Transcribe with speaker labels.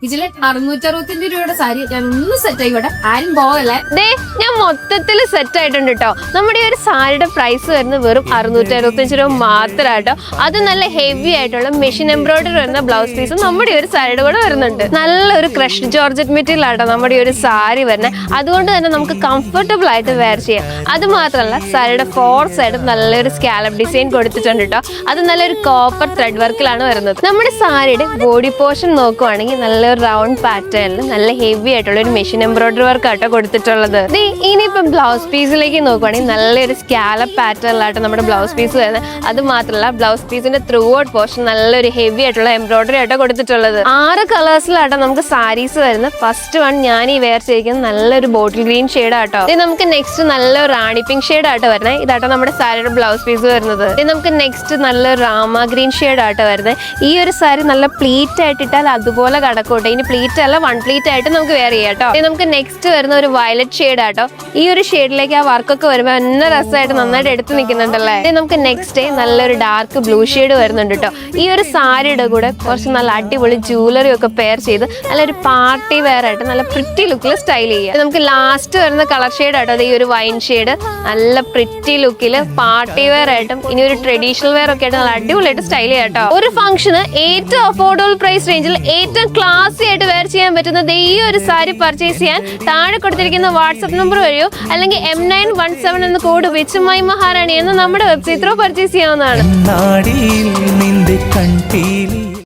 Speaker 1: ഇതിലെ 665 രൂപയുടെ സാരി ഞാൻ ഒന്ന് സെറ്റ് ആയിക്കോട്ടെ, ആരും പോകല്ലേ.
Speaker 2: ഞാൻ മൊത്തത്തിൽ സെറ്റ് ആയിട്ടുണ്ട് കേട്ടോ. നമ്മുടെ ഈ ഒരു സാരിയുടെ പ്രൈസ് വരുന്നത് വെറും 665 രൂപ മാത്രമാട്ടോ. അത് നല്ല ഹെവി ആയിട്ടുള്ള മെഷീൻ എംബ്രോയിഡറി വരുന്ന ബ്ലൗസ് പീസും നമ്മുടെ ഈ ഒരു സാരിയുടെ കൂടെ വരുന്നുണ്ട്. നല്ലൊരു ക്രഷ്ഡ് ജോർജറ്റ് മെറ്റീരിയൽ ആട്ടോ നമ്മുടെ ഈ ഒരു സാരി വരുന്നത്. അതുകൊണ്ട് തന്നെ നമുക്ക് കംഫർട്ടബിൾ ആയിട്ട് വെയർ ചെയ്യാം. അത് മാത്രമല്ല സാരിയുടെ 4 സൈഡും നല്ലൊരു സ്കാലപ്പ് ഡിസൈൻ കൊടുത്തിട്ടുണ്ട് കേട്ടോ. അത് നല്ലൊരു കോപ്പർ ത്രെഡ് വർക്കിലാണ് വരുന്നത്. നമ്മുടെ സാരിയുടെ ബോഡി പോർഷൻ നോക്കുവാണെങ്കിൽ നല്ലൊരു റൗണ്ട് പാറ്റേണിൽ നല്ല ഹെവി ആയിട്ടുള്ള ഒരു മെഷീൻ എംബ്രോയിഡറി വർക്ക് ആട്ടോ കൊടുത്തിട്ടുള്ളത്. ഇനിയിപ്പം ബ്ലൗസ് പീസിലേക്ക് നോക്കുവാണെങ്കിൽ നല്ലൊരു സ്കാലപ്പ് പാറ്റേണിലായിട്ട് നമ്മുടെ ബ്ലൗസ് പീസ് വരുന്നത്. അത് മാത്രമല്ല ബ്ലൗസ് പീസിന്റെ ത്രൂ ഔട്ട് പോർഷൻ നല്ലൊരു ഹെവി ആയിട്ടുള്ള എംബ്രോയിഡറി ആട്ടോ കൊടുത്തിട്ടുള്ളത്. 6 കളേഴ്സിലാട്ടോ നമുക്ക് സാരീസ് വരുന്നത്. ഫസ്റ്റ് വൺ ഞാൻ ഈ വെയർ ചെയ്യിക്കുന്നത് നല്ലൊരു ബോട്ടിൽ ഗ്രീൻ ഷെയ്ഡ് ആട്ടോ. ഇത് നമുക്ക് നെക്സ്റ്റ് നല്ലൊരു റാണി പിങ്ക് ഷെയ്ഡ് ആട്ടോ വരുന്നത്. ഇതാട്ടോ നമ്മുടെ സാരിയുടെ ബ്ലൗസ് പീസ് വരുന്നത്. ഇത് നമുക്ക് നെക്സ്റ്റ് നല്ലൊരു രാമ ഗ്രീൻ ഷെയ്ഡ് ആട്ടോ വരുന്നത്. ഈ ഒരു സാരി നല്ല പ്ലീറ്റ് ആയിട്ട് ഇട്ടാൽ അതുപോലെ കടക്കോട്ടെ. ഇനി പ്ലീറ്റ് അല്ല, 1 പ്ലീറ്റ് ആയിട്ട് നമുക്ക് വെയർ ചെയ്യാം കേട്ടോ. ഇത് നമുക്ക് നെക്സ്റ്റ് വരുന്ന ഒരു വയലറ്റ് ഷെയ്ഡ് ആട്ടോ. ഈ ഒരു ഷെയ്ഡിലേക്ക് ആ വർക്കൊക്കെ വരുമ്പോൾ എന്നെ രസമായിട്ട് നന്നായിട്ട് എടുത്ത് നിൽക്കുന്നുണ്ടല്ലേ. ഇത് നമുക്ക് നെക്സ്റ്റ് നല്ലൊരു ഡാർക്ക് ബ്ലൂ ഷെയ്ഡ് വരുന്നുണ്ട് കേട്ടോ. ഈ ഒരു സാരിയുടെ കൂടെ കുറച്ച് നല്ല അടിപൊളി ജ്വല്ലറി ഒക്കെ പെയർ ചെയ്ത് നല്ലൊരു പാർട്ടി വെയർ ആയിട്ട് നല്ല പ്രിറ്റി ലുക്കിൽ സ്റ്റൈൽ ചെയ്യാം. നമുക്ക് ലാസ്റ്റ് വരുന്ന കളർ ഷെയ്ഡ് ആട്ടോ. ഈ ഒരു വൈൻ ഷെയ്ഡ് നല്ല പ്രിറ്റി ലുക്കിൽ പാർട്ടി വെയർ ആയിട്ടും ഇനി ഒരു ട്രഡീഷണൽ വെയർ ഒക്കെ ആയിട്ട് നല്ല അടിപൊളിയായിട്ട് സ്റ്റൈൽ ചെയ്യാം കേട്ടോ. ഒരു ഫംഗ്ഷന് ഏറ്റവും അഫോർഡബിൾ പ്രൈസ് റേഞ്ചിൽ ഏറ്റവും ക്ലാസി ആയിട്ട് വെയർ ചെയ്യാൻ പറ്റുന്നത് ഈ ഒരു സാരി പർച്ചേസ് ചെയ്യാൻ താഴെ കൊടുത്തിരിക്കുന്ന വാട്സ്ആപ്പ് നമ്പർ വഴിയോ അല്ലെങ്കിൽ M917 എന്ന കോഡ് ഉപയോഗിച്ച് മൈ മഹാറാണി എന്ന നമ്മുടെ വെബ്സൈറ്റ് ത്രൂ പർച്ചേസ് ചെയ്യാവുന്നതാണ്.